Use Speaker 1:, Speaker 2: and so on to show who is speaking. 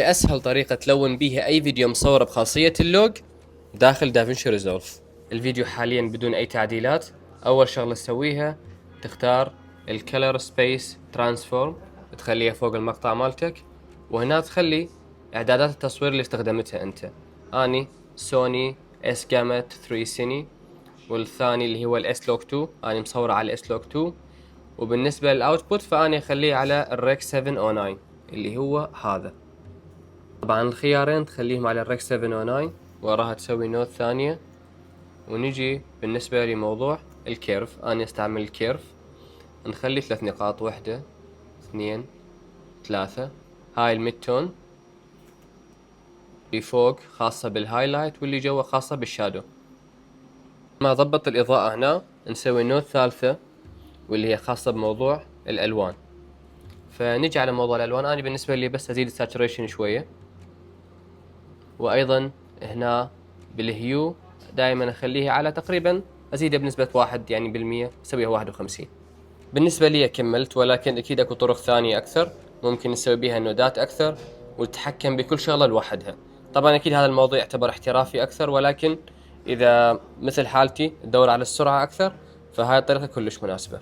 Speaker 1: أسهل طريقة تلون بيها أي فيديو مصور بخاصية اللوج داخل دافنشي ريزولف. الفيديو حاليا بدون أي تعديلات. أول شغلة تسويها تختار الكلر سبيس ترانسفورم، تخليها فوق المقطع مالتك، وهنا تخلي إعدادات التصوير اللي استخدمتها أنت. أني سوني اس جامت 3 سيني، والثاني اللي هو الاس لوك 2، أنا مصوره على الاس لوك 2. وبالنسبة للأوتبوت فأنا أخليه على الريك 709 اللي هو هذا. طبعا الخيارين تخليهم على الريك 709، وراها تسوي نوت ثانية. ونجي بالنسبة لموضوع الكيرف، أنا استعمل الكيرف. نخلي 3 نقاط، 1 2 3. هاي الميد تون اللي فوق خاصة بالهايلايت، واللي جوا خاصة بالشادو. ما ضبط الإضاءة هنا نسوي نوت ثالثة، واللي هي خاصة بموضوع الألوان. فنجي على موضوع الألوان، أنا بالنسبة لي بس أزيد الساتوريشن شوية. وأيضا هنا بالهيو دائما أخليه على تقريبا أزيده بنسبة 1 يعني بالمية، أسويها 51. بالنسبة لي كملت، ولكن أكيد أكو طرق ثانية أكثر ممكن نسوي بيها نودات أكثر وتتحكم بكل شغلة لوحدها. طبعا أكيد هذا الموضوع يعتبر احترافي أكثر، ولكن إذا مثل حالتي تدور على السرعة أكثر فهاي الطريقة كلش مناسبة.